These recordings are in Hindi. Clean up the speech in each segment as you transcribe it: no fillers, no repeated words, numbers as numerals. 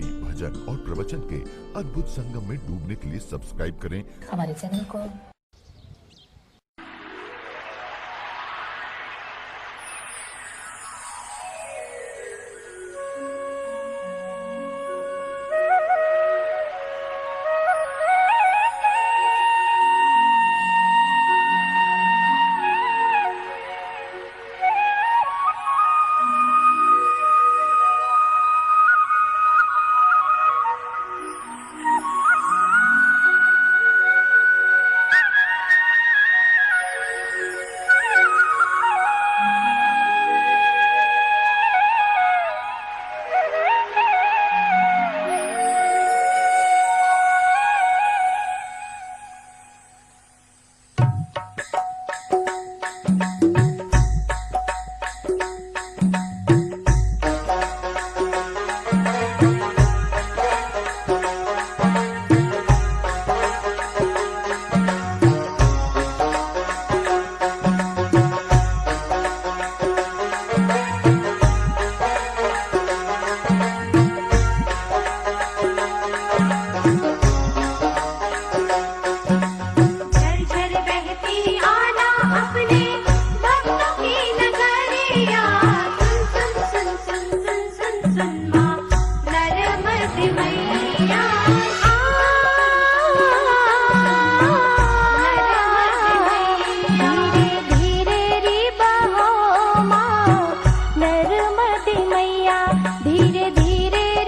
भक्ति, भजन और प्रवचन के अद्भुत संगम में डूबने के लिए सब्सक्राइब करें हमारे चैनल को। धीरे धीरे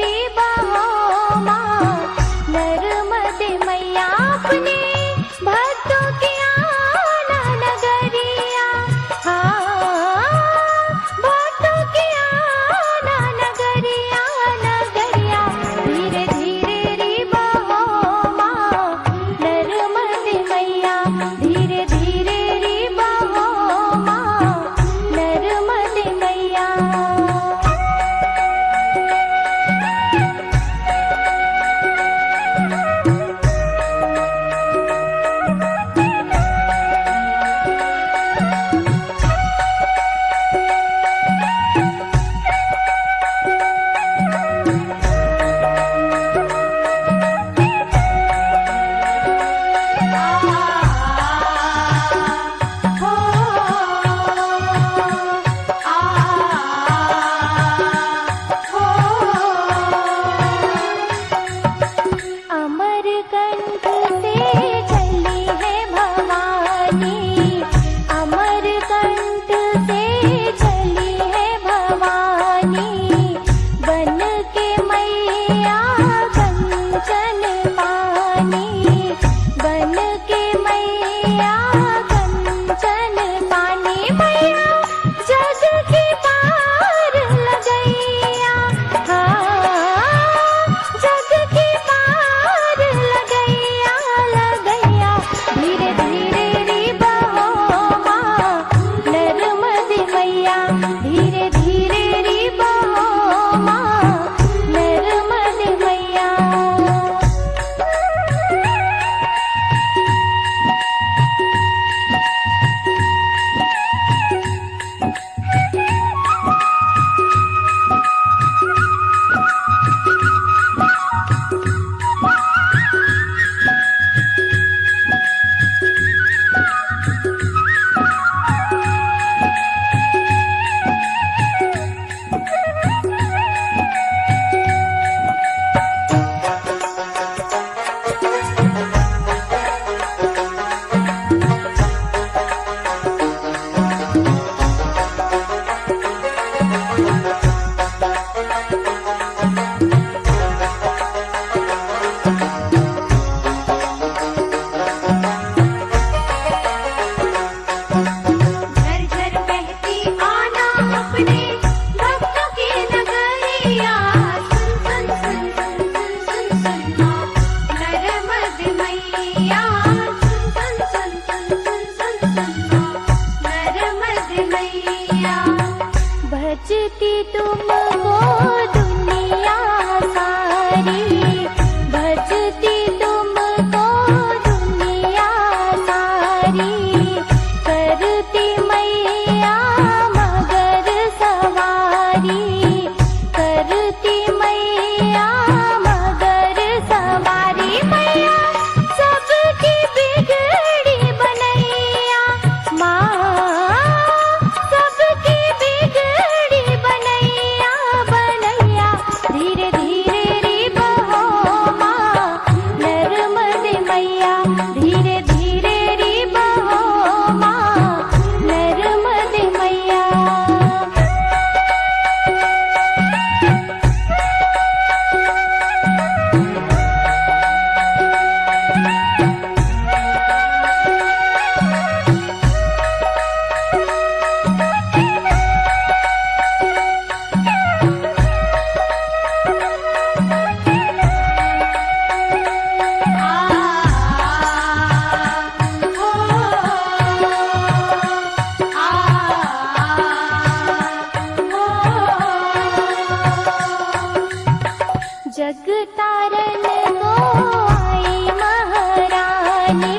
जग तारन को आई महारानी,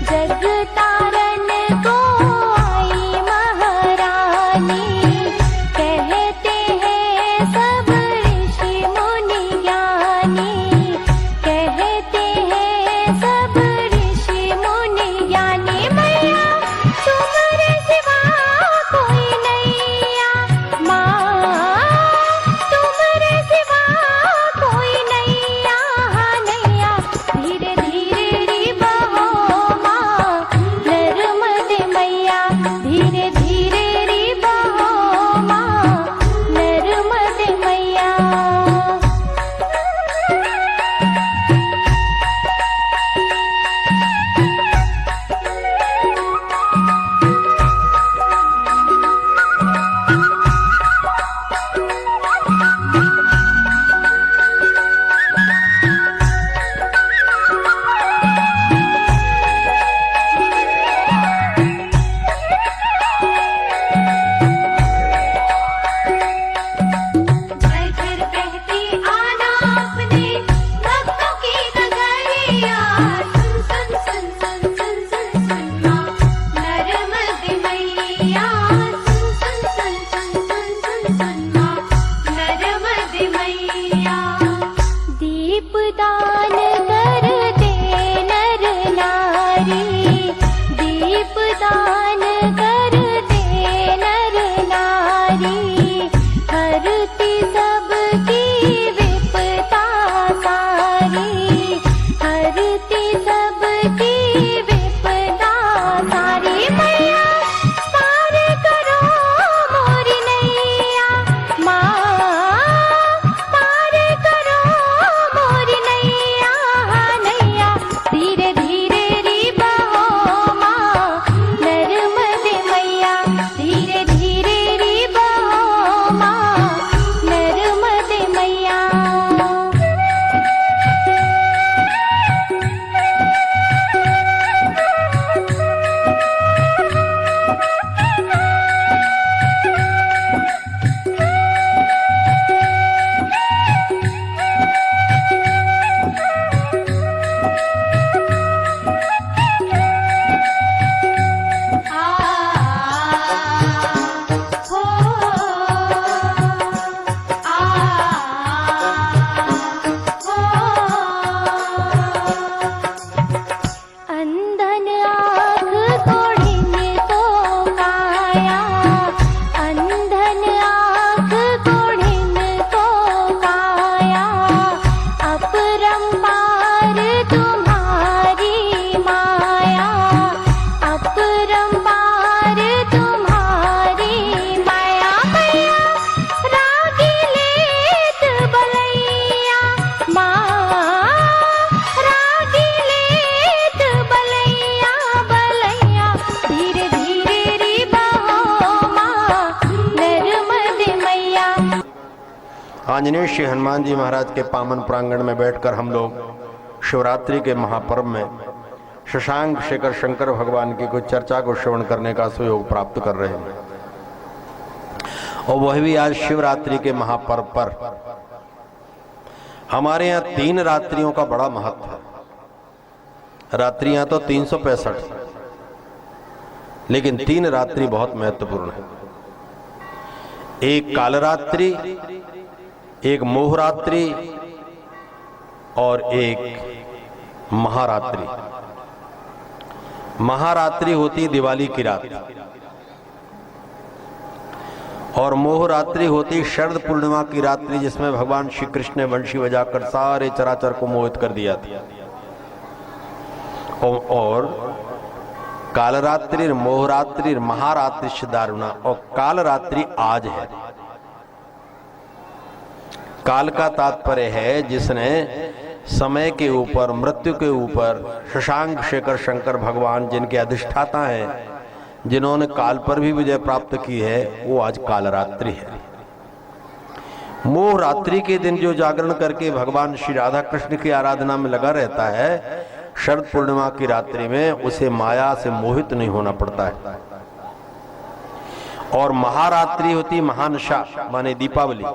जग तारन को आई महारानी। कहते हैं सब ऋषि मुनि ज्ञानी, कहते हैं सब ऋषि मुनि ज्ञानी। मैया तुम्हारे सिवा कोई नैया, माँ तुम्हारे सिवा कोई नैया, नैया धीरे धीरे री बहो माँ नर्मदे मैया, धीरे धीरे री बहो माँ नर्मदे मैया। घर घर बहती आना अपने भक्तों की नगरिया, सुन सुन सुन सुन सुन सुन सुन माँ नर्मदे मैया, सुन सुन सुन सुन सुन सुन माँ नर्मदे मैया। दीप दान कर दे नर नारी, दीप दान कर दे नर नारी। हरती सबकी विपदा सारी, हरती सबकी विपदा सारी। मैया पार करो मोरी नैया, माँ पार करो मोरी नैया, नैया धीरे धीरे री बहो माँ नर्मदे मैया, धीरे धीरे री बहो माँ नर्मदे मैया। आ हो आ हो। अंधन आँख कोढ़िन को काया, अंधन आँख कोढ़िन को काया। अपरंपार तुम्हारी माया, अपरंपार तुम्हारी माया। मैया रागी लेत बलैया, माँ रागी लेत बलैया, बलैया धीरे धीरे री बहो माँ नर्मदे मैया। आंजनेय श्री हनुमान जी महाराज के पावन प्रांगण में बैठकर हम लोग शिवरात्रि के महापर्व में शशांक शेखर शंकर भगवान की कुछ चर्चा को श्रवण करने का सुयोग प्राप्त कर रहे हैं, और वह भी आज शिवरात्रि के महापर्व पर। हमारे यहाँ 3 रात्रियों का बड़ा महत्व है। रात्रियां तो 365, लेकिन 3 रात्रि बहुत महत्वपूर्ण है। एक कालरात्रि, एक मोहरात्रि और एक महारात्रि। महारात्रि होती दिवाली की रात, और मोहरात्रि होती शरद पूर्णिमा की रात्रि, जिसमें भगवान श्री कृष्ण ने वंशी बजाकर सारे चराचर को मोहित कर दिया था। और कालरात्रि, मोहरात्रि, महारात्रि दारुणा, और कालरात्रि आज है। काल का तात्पर्य है जिसने समय के ऊपर, मृत्यु के ऊपर, शशांक शेखर शंकर भगवान जिनके अधिष्ठाता हैं, जिन्होंने काल पर भी विजय प्राप्त की है, वो आज कालरात्रि है। मोह रात्रि के दिन जो जागरण करके भगवान श्री राधा कृष्ण की आराधना में लगा रहता है, शरद पूर्णिमा की रात्रि में उसे माया से मोहित नहीं होना पड़ता है। और महारात्रि होती महानशा, माने दीपावली।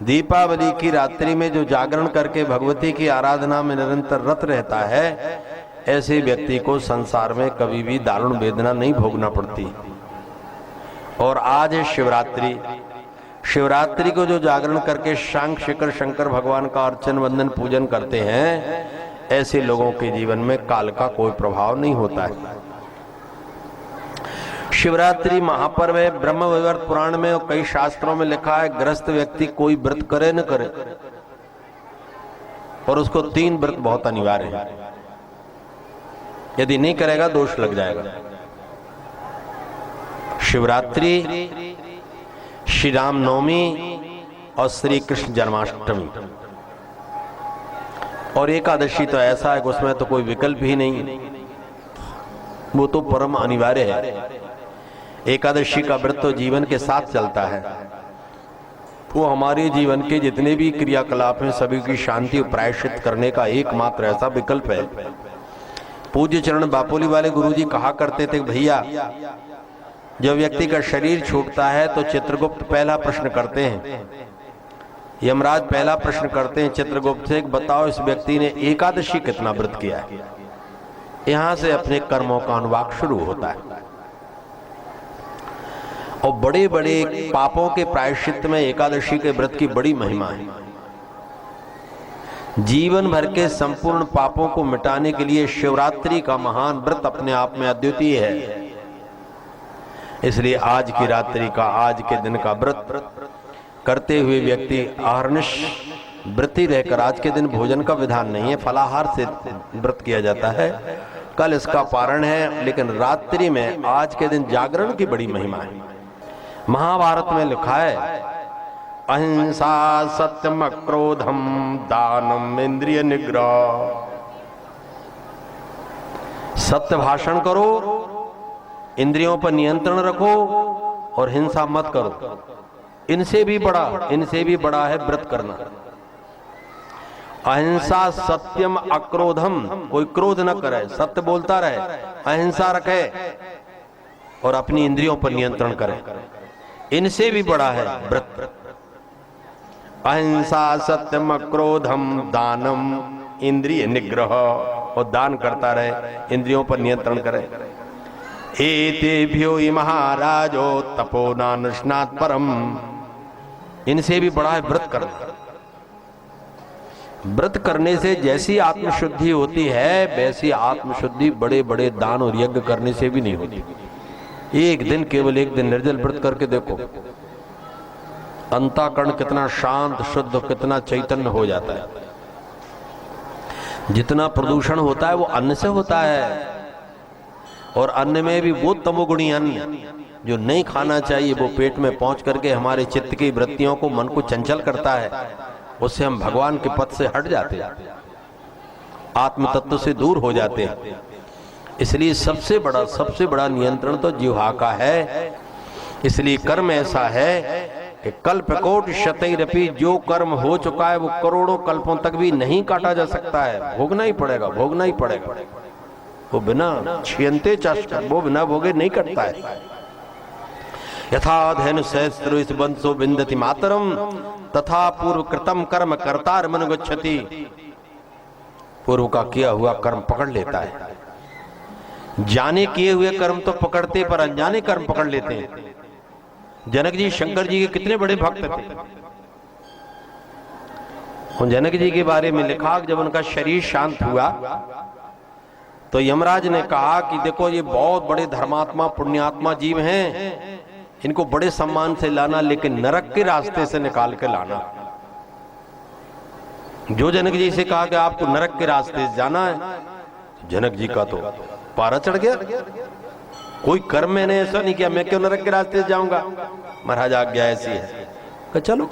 दीपावली की रात्रि में जो जागरण करके भगवती की आराधना में निरंतर रत रहता है, ऐसे व्यक्ति को संसार में कभी भी दारुण वेदना नहीं भोगना पड़ती। और आज है शिवरात्रि। शिवरात्रि को जो जागरण करके शांख शेखर शंकर भगवान का अर्चन वंदन पूजन करते हैं, ऐसे लोगों के जीवन में काल का कोई प्रभाव नहीं होता है। शिवरात्रि महापर्व है। ब्रह्म वैवर्त पुराण में और कई शास्त्रों में लिखा है, गृहस्थ व्यक्ति कोई व्रत करे न करे, और उसको 3 व्रत बहुत अनिवार्य है। यदि नहीं करेगा दोष लग जाएगा। शिवरात्रि, श्री राम नवमी और श्री कृष्ण जन्माष्टमी। और एकादशी तो ऐसा है कि उसमें तो कोई विकल्प ही नहीं, वो तो परम अनिवार्य है। एकादशी का व्रत तो जीवन के साथ चलता है। वो हमारे जीवन के जितने भी क्रियाकलाप हैं सभी की शांति प्रायश्चित करने का एकमात्र ऐसा विकल्प है। पूज्य चरण बापोली वाले गुरुजी कहा करते थे, भैया जब व्यक्ति का शरीर छूटता है तो चित्रगुप्त पहला प्रश्न करते हैं, यमराज पहला प्रश्न करते हैं चित्रगुप्त से, बताओ इस व्यक्ति ने एकादशी कितना व्रत किया है। यहां से अपने कर्मों का अनुवाद शुरू होता है। और बड़े बड़े पापों के प्रायश्चित में एकादशी के व्रत की बड़ी महिमा है। जीवन भर के संपूर्ण पापों को मिटाने के लिए शिवरात्रि का महान व्रत अपने आप में अद्वितीय है। इसलिए आज की रात्रि का, आज के दिन का व्रत करते हुए व्यक्ति अहर्निश व्रती रहकर, आज के दिन भोजन का विधान नहीं है, फलाहार से व्रत किया जाता है। कल इसका पारण है, लेकिन रात्रि में आज के दिन जागरण की बड़ी महिमा है। महाभारत में लिखा है, अहिंसा सत्यम क्रोधम दानम इंद्रिय निग्रह। सत्य भाषण करो, इंद्रियों पर नियंत्रण रखो और हिंसा मत करो। इनसे भी बड़ा है व्रत करना। अहिंसा सत्यम अक्रोधम, कोई क्रोध न करे, सत्य बोलता रहे, अहिंसा रखे और अपनी इंद्रियों पर नियंत्रण करे। इनसे भी बड़ा है व्रत। अहिंसा सत्यम क्रोधम दानम इंद्रिय निग्रह, और दान करता रहे, इंद्रियों पर नियंत्रण करे। एतेभ्यो हि महाराजो तपोनानुष्णात् परम। इनसे भी बड़ा है व्रत करना। व्रत करने से जैसी आत्मशुद्धि होती है, वैसी आत्मशुद्धि बड़े बड़े दान और यज्ञ करने से भी नहीं होती। एक दिन, केवल एक दिन निर्जल व्रत करके देखो, अंतःकरण कितना शांत, शुद्ध, कितना चैतन्य हो जाता है। जितना प्रदूषण होता है वो अन्न से होता है, और अन्न में भी वो तमोगुणी अन्न जो नहीं खाना चाहिए, वो पेट में पहुंच करके हमारे चित्त की वृत्तियों को, मन को चंचल करता है। उससे हम भगवान के पथ से हट जाते हैं, आत्म तत्व से दूर हो जाते हैं। इसलिए सबसे बड़ा नियंत्रण तो जिह्वा का है। इसलिए कर्म ऐसा है कि कल्पकोटि शतैरपि, जो कर्म हो चुका है वो करोड़ों कल्पों तक भी नहीं काटा जा सकता है। भोगना ही पड़ेगा। वो बिना छियंते चाष्ट, वो बिना भोगे नहीं कटता है। यथाधेनु सहस्त्र बंसो बिंदति मातरम तथा पूर्व कृतम कर्म कर्तार मन गच्छति। पूर्व का किया हुआ कर्म पकड़ लेता है। जाने किए हुए कर्म तो पकड़ते, पर अनजाने कर्म पकड़ लेते हैं। जनक जी शंकर जी के कितने बड़े भक्त थे। उन जनक जी के बारे में लिखा, जब उनका शरीर शांत हुआ तो यमराज ने कहा कि देखो ये बहुत बड़े धर्मात्मा पुण्यात्मा जीव हैं, इनको बड़े सम्मान से लाना, लेकिन नरक के रास्ते से निकाल के लाना। जो जनक जी से कहा कि आपको नरक के रास्ते से जाना है, जनक जी का तो पारा चढ़ गया। कोई कर्म मैंने ऐसा नहीं किया, मैं क्यों नरक के रास्ते से जाऊंगा। महाराज आज्ञा ऐसी है कि चलो।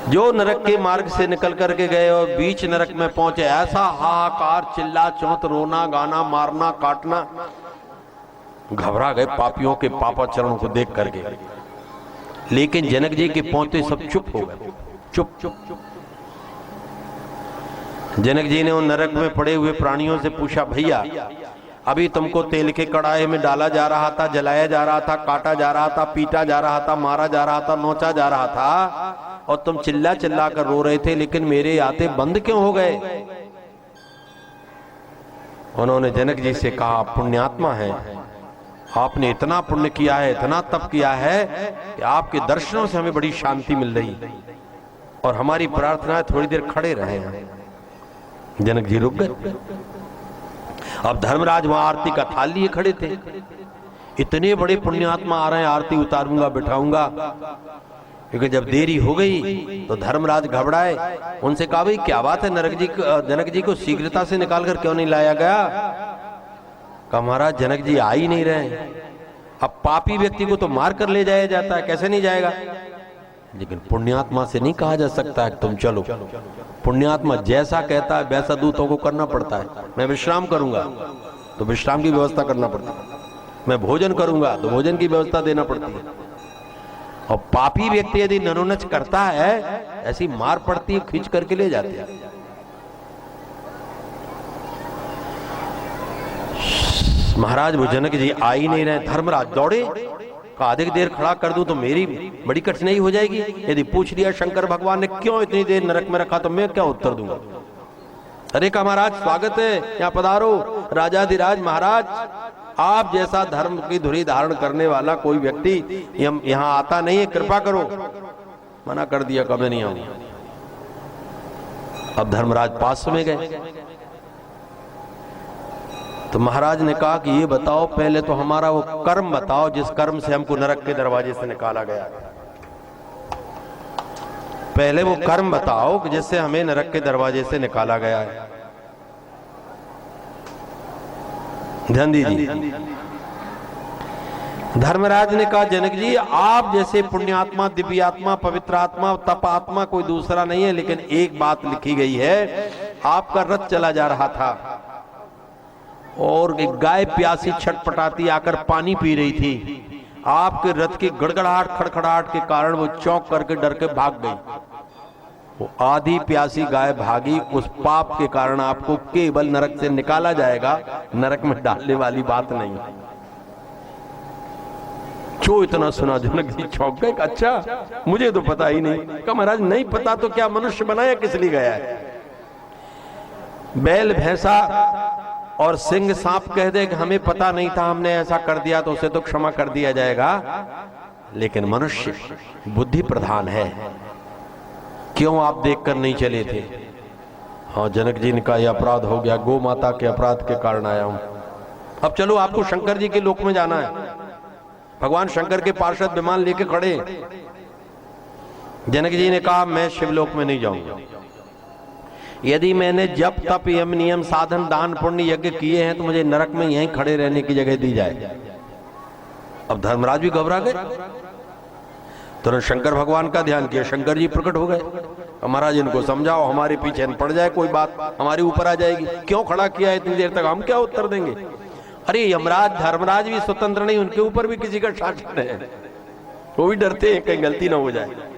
जो नरक के मार्ग से निकल करके गए और बीच नरक में पहुंचे, ऐसा हाहाकार, चिल्ला चौंत, रोना गाना, मारना काटना, घबरा गए पापियों के पापाचरणों को देख करके। लेकिन जनक जी के पहुंचते सब चुप हो गए, चुप। जनक जी ने उन नरक में पड़े हुए प्राणियों से पूछा, भैया अभी तुमको तेल के कड़ाहे में डाला जा रहा था, जलाया जा रहा था, काटा जा रहा था, पीटा जा रहा था, मारा जा रहा था, नोचा जा रहा था, और तुम चिल्ला चिल्ला कर रो रहे थे, लेकिन मेरे आते बंद क्यों हो गए? उन्होंने जनक जी से कहा, आप पुण्यात्मा हैं, आपने इतना पुण्य किया है, इतना तप किया है कि आपके दर्शनों से हमें बड़ी शांति मिल रही, और हमारी प्रार्थना है थोड़ी देर खड़े रहे हैं। जनक जी रुक गए। अब धर्मराज वहां आरती का थाल लिए खड़े थे। इतने बड़े पुण्यात्मा आ रहे हैं, आरती उतारूंगा, बिठाऊंगा, क्योंकि जब देरी हो गई तो धर्मराज घबराए। उनसे कहा, भाई क्या बात है, जनक जी को शीघ्रता से निकाल कर क्यों नहीं लाया गया? कहा, महाराज जनक जी आ ही नहीं रहे। अब पापी व्यक्ति को तो मार कर ले जाया जाता है, कैसे नहीं जाएगा? लेकिन पुण्यात्मा से नहीं कहा जा सकता है तुम चलो। पुण्यात्मा जैसा कहता है वैसा दूतों को करना पड़ता है। मैं विश्राम करूंगा तो विश्राम की व्यवस्था करना पड़ता है, मैं भोजन करूंगा तो भोजन की व्यवस्था देना पड़ती है। और पापी व्यक्ति यदि नरोनच करता है, ऐसी मार पड़ती है, खींच करके ले जाते हैं। महाराज वो जनक जी आ ही नहीं रहे। धर्मराज दौड़े, अधिक देर खड़ा कर दूं तो मेरी बड़ी कठिनाई हो जाएगी। यदि पूछ लिया शंकर भगवान ने क्यों इतनी देर नरक में रखा, तो मैं क्या उत्तर दूंगा? अरे का महाराज स्वागत है, यहाँ पधारो। राजाधिराज महाराज, आप जैसा धर्म की धुरी धारण करने वाला कोई व्यक्ति यहाँ आता नहीं है, कृपा करो। मना कर दिया, कभी नहीं आऊंगा। अब धर्मराज पास में गए तो महाराज ने कहा कि ये बताओ, पहले तो हमारा वो कर्म बताओ जिस कर्म से हमको नरक के दरवाजे से निकाला गया। पहले वो कर्म बताओ कि जिससे हमें नरक के दरवाजे से निकाला गया है। ध्यान दीजिए। धर्मराज ने कहा, जनक जी आप जैसे पुण्यात्मा, दिव्यात्मा, पवित्र आत्मा, तप आत्मा कोई दूसरा नहीं है, लेकिन एक बात लिखी गई है, आपका रथ चला जा रहा था और एक गाय प्यासी छटपटाती आकर पानी पी रही थी। आपके रथ की गड़गड़ाहट, खड़खड़ाहट के कारण वो चौंक करके डर के भाग गई। वो आधी प्यासी गाय भागी, उस पाप के कारण आपको केवल नरक से निकाला जाएगा, नरक में डालने वाली बात नहीं। जो इतना सुना जनक जी चौंक गए। अच्छा, मुझे तो पता ही नहीं। कहा, महाराज नहीं पता तो क्या मनुष्य बनाया किस लिए गया है? बैल भैंसा और सिंह सांप कह दे कि हमें पता नहीं था, हमने ऐसा कर दिया, तो उसे तो क्षमा कर दिया जाएगा। लेकिन मनुष्य बुद्धि प्रधान है। क्यों आप देखकर नहीं चले थे? हाँ, जनक जी ने कहा, यह अपराध हो गया, गौ माता के अपराध के कारण आया हूं। अब चलो, आपको शंकर जी के लोक में जाना है। भगवान शंकर के पार्षद विमान लेके खड़े। जनक जी ने कहा, मैं शिवलोक में नहीं जाऊंगा। यदि मैंने जप तप यम नियम साधन दान पुण्य यज्ञ किए हैं तो मुझे नरक में यहीं खड़े रहने की जगह दी जाए। अब धर्मराज भी घबरा गए। तुरंत शंकर भगवान का ध्यान किया, शंकर जी प्रकट हो गए। महाराज इनको समझाओ, हमारे पीछे न पड़ जाए, कोई बात हमारे ऊपर आ जाएगी। क्यों खड़ा किया इतनी देर तक, हम क्या उत्तर देंगे? अरे यमराज धर्मराज भी स्वतंत्र नहीं, उनके ऊपर भी किसी का शासन है, वो भी डरते हैं कहीं गलती ना हो जाए।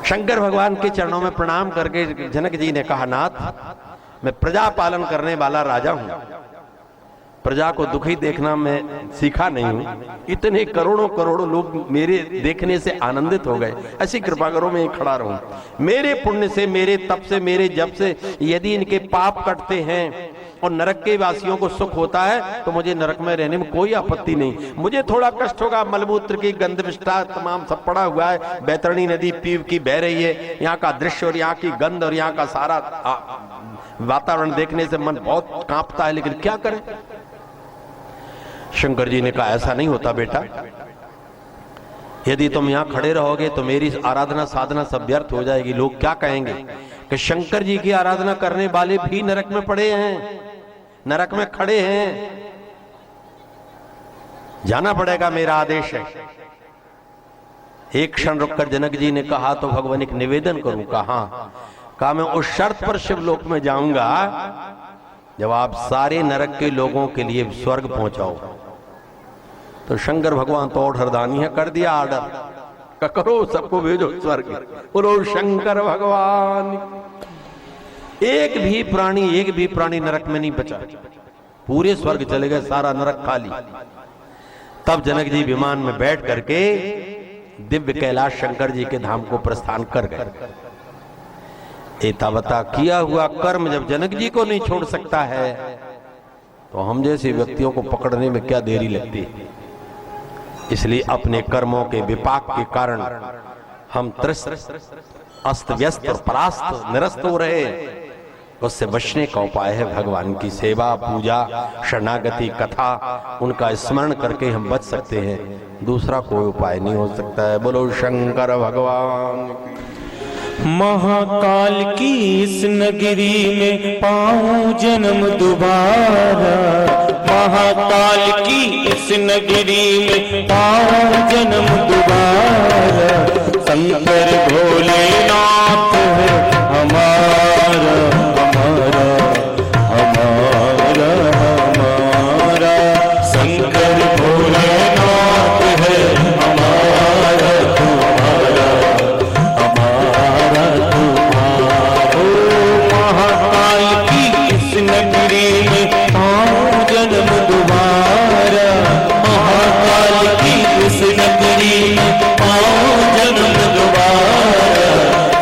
शंकर भगवान के चरणों में प्रणाम करके जनक जी ने कहा, नाथ मैं प्रजा पालन करने वाला राजा हूं, प्रजा को दुखी देखना मैं सीखा नहीं हूं। इतने करोड़ों करोड़ों लोग मेरे देखने से आनंदित हो गए, ऐसी कृपा करो मैं खड़ा रहूं। मेरे पुण्य से, मेरे तप से, मेरे जप से यदि इनके पाप कटते हैं और नरक के वासियों को सुख होता है तो मुझे नरक में रहने में कोई आपत्ति नहीं। मुझे थोड़ा कष्ट होगा, मलमूत्र की गंध विष्ठा तमाम सब पड़ा हुआ है, बैतरणी नदी पीव की बह रही है, यहाँ का दृश्य और यहाँ की गंध और यहाँ का सारा वातावरण देखने से मन बहुत कांपता है, लेकिन क्या करें? शंकर जी ने कहा, ऐसा नहीं होता बेटा, यदि तुम यहाँ खड़े रहोगे तो मेरी आराधना साधना सब व्यर्थ हो जाएगी। लोग क्या कहेंगे कि शंकर जी की आराधना करने वाले भी नरक में पड़े हैं, नरक में खड़े हैं, जाना पड़ेगा, मेरा आदेश है। एक क्षण रुककर जनक जी ने कहा, तो भगवान एक निवेदन करूं? कहा मैं उस शर्त पर शिवलोक में जाऊंगा जब आप सारे नरक के लोगों के लिए स्वर्ग पहुंचाओ। तो शंकर भगवान तो और हरदानी है, कर दिया आर्डर, करो सबको भेजो स्वर्ग। बोलो शंकर भगवान। एक भी प्राणी नरक में नहीं बचा। पूरे स्वर्ग चले गए, सारा नरक खाली। तब जनक जी विमान में बैठ करके दिव्य कैलाश शंकर जी के धाम को प्रस्थान कर गए। एतावता किया हुआ कर्म जब जनक जी को नहीं छोड़ सकता है, तो हम जैसे व्यक्तियों को पकड़ने में क्या देरी लगती है। इसलिए अपने कर्मों के विपाक के कारण हम त्रस्त, अस्त व्यस्त और परास्त निरस्त हो रहे हैं। उससे बचने का उपाय है भगवान की सेवा, पूजा, शरणागति, कथा, उनका स्मरण करके हम बच सकते हैं। दूसरा कोई उपाय नहीं हो सकता है। बोलो शंकर भगवान की। महाकाल की इस नगरी में पाऊं जन्म दोबारा, महाकाल की इस नगरी में पाऊं जन्म दोबारा। शंकर भोलेनाथ है हमारा हमारा हमारा हमारा, शंकर भोलेनाथ है हमारा तुम्हारा हमारा तुम्हारा। महाकाल की इस नगरी में पाऊं जन्म दोबारा, महाकाल की इस नगरी में पाऊं जन्म दोबारा।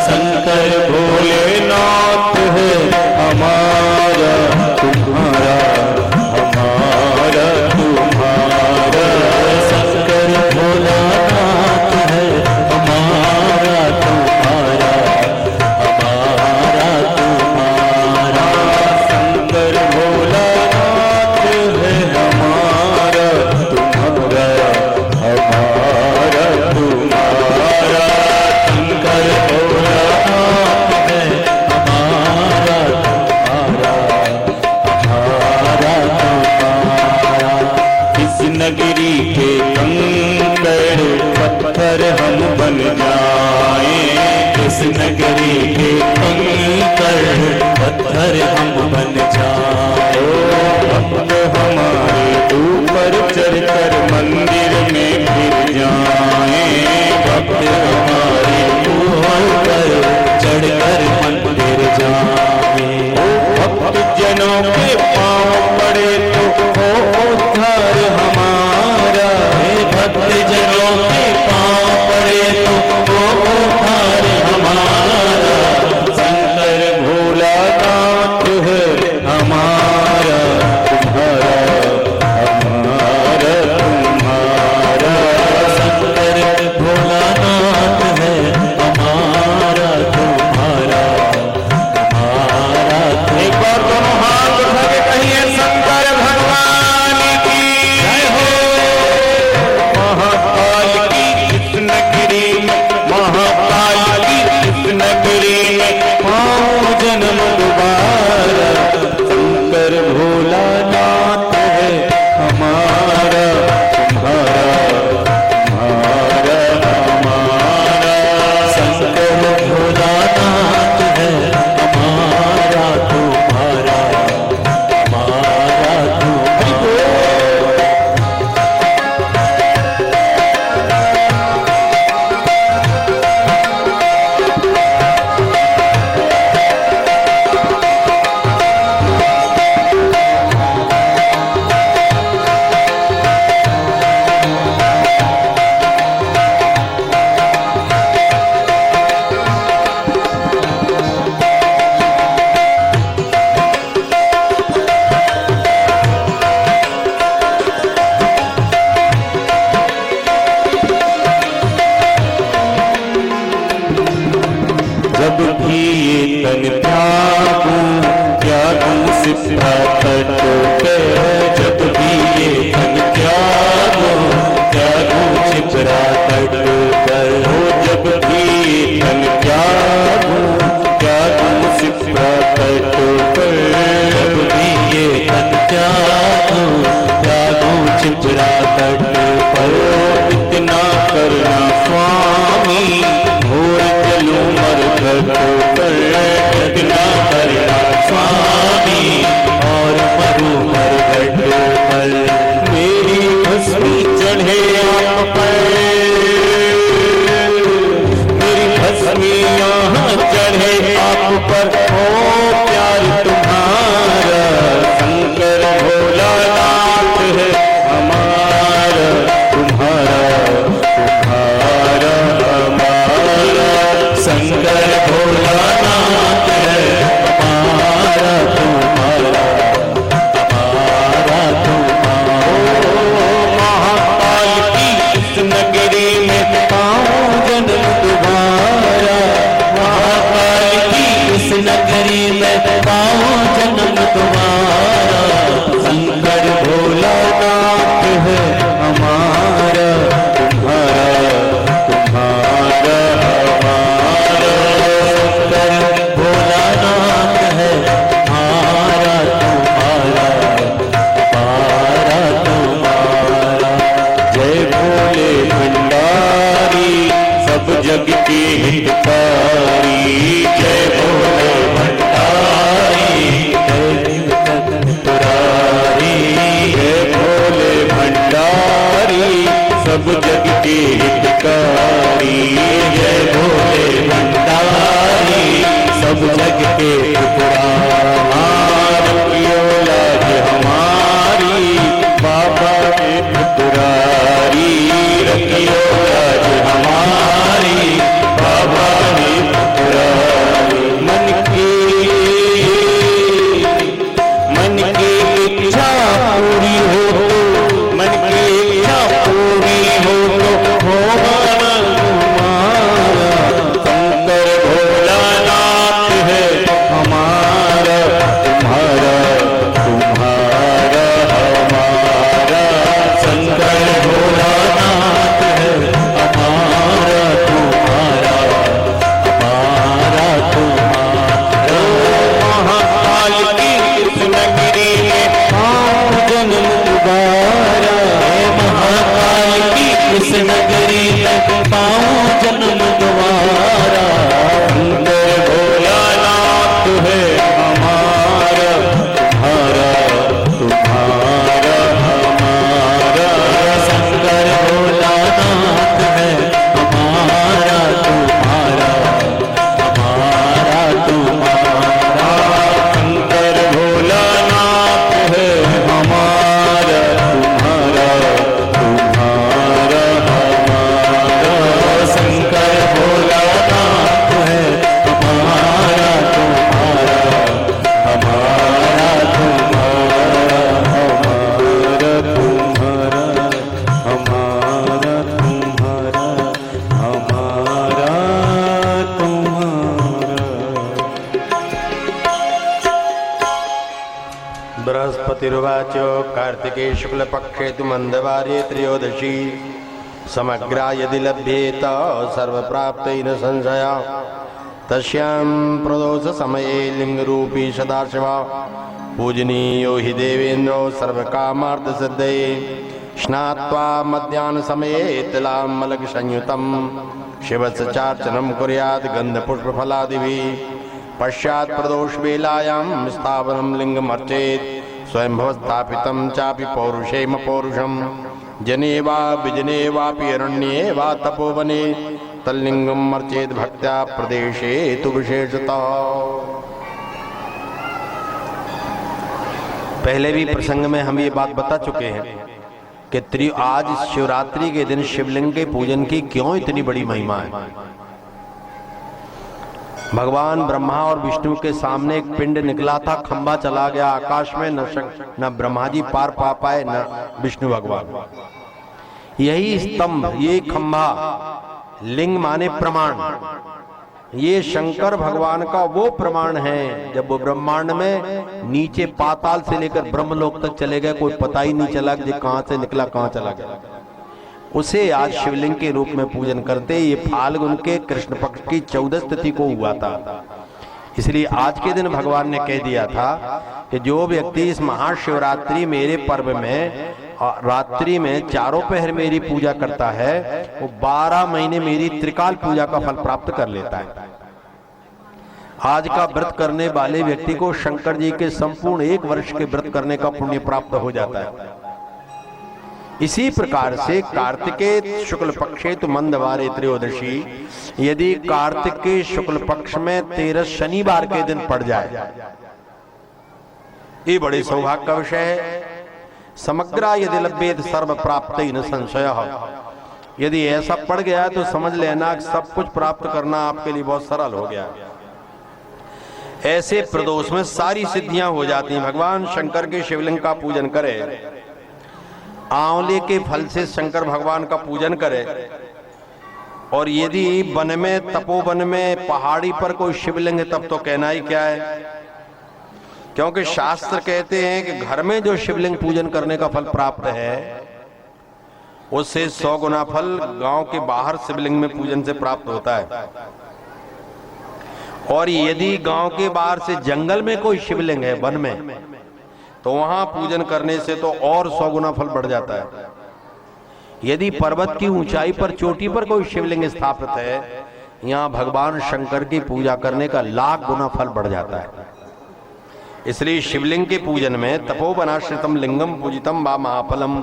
शंकर भोलेनाथ है हमारा तुम्हारा हमारा तुम्हारा, शंकर भोलेनाथ है हमारा तुम्हारा हमारा तुम्हारा। शंकर भोलेनाथ है हमारा तुम्हारा हमारा तुम्हारा, शंकर भोलेनाथ है हमारा तुम्हारा हमारा तुम्हारा। इस नगरी के कंकड़ पत्थर हम बन जाएं, इस नगरी के कंकड़ पत्थर हम बन जाएं। भक्त हमारे ऊपर चढ़कर मंदिर में फिर जाएं, भक्त हमारे ऊपर चढ़कर मंदिर जाएं। भक्त जनों के पाँव पड़े तो हो उद्धार हमारा, भक्त जनों के पाँव पड़े तो हो उद्धार हमारा। शंकर भोलानाथ है हमारा तुम्हारा हमारा तुम्हारा, शंकर भोलानाथ है हमारा तुम्हारा हमारा। एक बार दोनों हाथ उठा के कहिए शंकर भगवान की जय हो। महाकाल की इस नगरी में, महाकाल की इस नगरी में पाऊं जन्म दोबारा। शंकर भोलानाथ है हमारा तुम्हारा हमारा हमारा, शंकर भोलानाथ है हमारा तुम्हारा हमारा तुम्हारा। जब भी ये तन त्यागूं त्यागूं सिपरा तट पे, जब भी ये तन त्यागूं त्यागूं सिपरा तट पर। हो जब भी ये तन त्यागूं त्यागूं सिपरा तट पर, जब भी ये तन त्यागूं त्यागूं सिपरा तट पर। इतना करना स्वामी भोर चलूं मर घट पर, इतना करना स्वामी और शंकर भोलानाथ है हमारा तुम्हारा महाकाल की इस नगरी में पाऊं जन्म तुम्हारा महाकाल की इस नगरी में पाऊं जन्म तुम्हारा शंकर भोलानाथ है हमारा तुम्हारा तुम्हारा हमारा शंकर भोलानाथ है हमारा तुम्हारा हमारा तुम्हारा जय भोले भंडारी सब जग के हितकारी जय भोले भंडारी जय भोले भंडारी सब जग के हितकारी जय भोले भंडारी सब जग के हितकारी लाज हमारी बाबा के पुरारी रखियो लाज हमारी बाबा के पुरारी मन की इच्छा पूरी हो मन की इच्छा पूरी हो तो होगा तुम्हारा शंकर भोलानाथ है हमारा तुम्हारा तुम्हारा हमारा शंकर भोलानाथ है हमारा तुम्हारा हमारा तुम्हारा महाकाल की इस नगरी में पाऊं जन्म दोबारा महाकाल की इस नगरी में पाऊं जन्म दोबारा शंकर भोलानाथ है हमारा तुम्हारा तुम्हारा हमारा शंकर भोलानाथ है हमारा तुम्हारा हमारा तुम्हारा शंकर भोलानाथ है हमारा तुम्हारा तुम्हारा हमारा शंकर भोलानाथ है हमारा तुम्हारा हमारा तुम्हारा हमारा तुम्हारा हमारा तुम्हारा हमारा तुम्हारा बृहस्पतिर्वाच कार्तिके शुक्लपक्षे तु मंदवारे त्रयोदशी समग्रा यदि लभ्येत सर्वप्राप्तेन संशय तस्यां प्रदोष समये लिंगरूपी सदाशिव पूजनीयो हि देवेन्द्रो सर्वकामार्थसिद्धये स्नात्वा मध्याह्न समये तिलामलक संयुतं शिवस्य चार्चनं कुर्यात् गन्धपुष्पफलादिभिः पश्चात् प्रदोष वेलायां स्थापनं लिंगमर्चेत् स्वयंभवस्थापितं चापि पौरुषेम पौरुषं जने वा विजने वापि अरण्ये वा तपोवने तल्लिंगम अर्चेत भक्त्या प्रदेशे तु विशेषतः। पहले भी प्रसंग में हम ये बात बता चुके हैं कि आज शिवरात्रि के दिन शिवलिंग के पूजन की क्यों इतनी बड़ी महिमा है। भगवान ब्रह्मा और विष्णु के सामने एक पिंड निकला था, खंभा चला गया आकाश में, न ब्रह्मा जी पार पा पाए न विष्णु भगवान। यही स्तंभ, ये खंभा, लिंग माने प्रमाण, ये शंकर भगवान का वो प्रमाण है जब वो ब्रह्मांड में नीचे पाताल से लेकर ब्रह्मलोक तक चले गए, कोई पता ही नहीं चला कि कहां से निकला कहां चला गया। उसे आज शिवलिंग के रूप में पूजन करते। ये फाल्गुन के कृष्ण पक्ष की 14 तिथि को हुआ था। इसलिए आज के दिन भगवान ने कह दिया था कि जो व्यक्ति इस महाशिवरात्रि मेरे पर्व में रात्रि में चारों पहर मेरी पूजा करता है वो 12 महीने मेरी त्रिकाल पूजा का फल प्राप्त कर लेता है। आज का व्रत करने वाले व्यक्ति को शंकर जी के संपूर्ण 1 वर्ष के व्रत करने का पुण्य प्राप्त हो जाता है। इसी प्रकार से कार्तिके शुक्ल पक्षे तो मंदवारे त्रयोदशी, यदि कार्तिक के शुक्ल पक्ष में 13 शनिवार के दिन पड़ जाए, ये बड़े सौभाग्य का विषय है। समग्रा यदि लभ्येत सर्व प्राप्त न संशय, यदि ऐसा पड़ गया तो समझ लेना कि सब कुछ प्राप्त करना आपके लिए बहुत सरल हो गया। ऐसे प्रदोष में सारी सिद्धियां हो जाती हैं। भगवान शंकर के शिवलिंग का पूजन करे, आंवले के फल से शंकर भगवान का पूजन करे, और यदि वन में, तपोवन में, पहाड़ी पर कोई शिवलिंग है तब तो कहना ही क्या है, क्योंकि शास्त्र कहते हैं कि घर में जो शिवलिंग पूजन करने का फल प्राप्त है उससे 100 गुना फल गांव के बाहर शिवलिंग में पूजन से प्राप्त होता है। और यदि गांव के बाहर से जंगल में कोई शिवलिंग है, वन में, तो वहां पूजन करने से तो और 100 गुना फल बढ़ जाता है। यदि पर्वत की ऊंचाई पर, चोटी पर कोई शिवलिंग स्थापित है, यहां भगवान शंकर की पूजा करने का 1,00,000 गुना फल बढ़ जाता है। इसलिए शिवलिंग के पूजन में तपोवनाश्रितम लिंगम पूजितम वा महाफलम,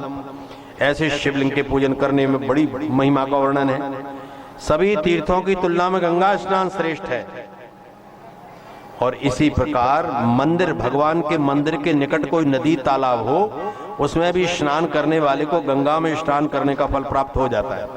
ऐसे शिवलिंग के पूजन करने में बड़ी महिमा का वर्णन है। सभी तीर्थों की तुलना में गंगा स्नान श्रेष्ठ है। और इसी प्रकार मंदिर, भगवान के मंदिर के निकट कोई नदी तालाब हो, उसमें भी स्नान करने वाले को गंगा में स्नान करने का फल प्राप्त हो जाता है।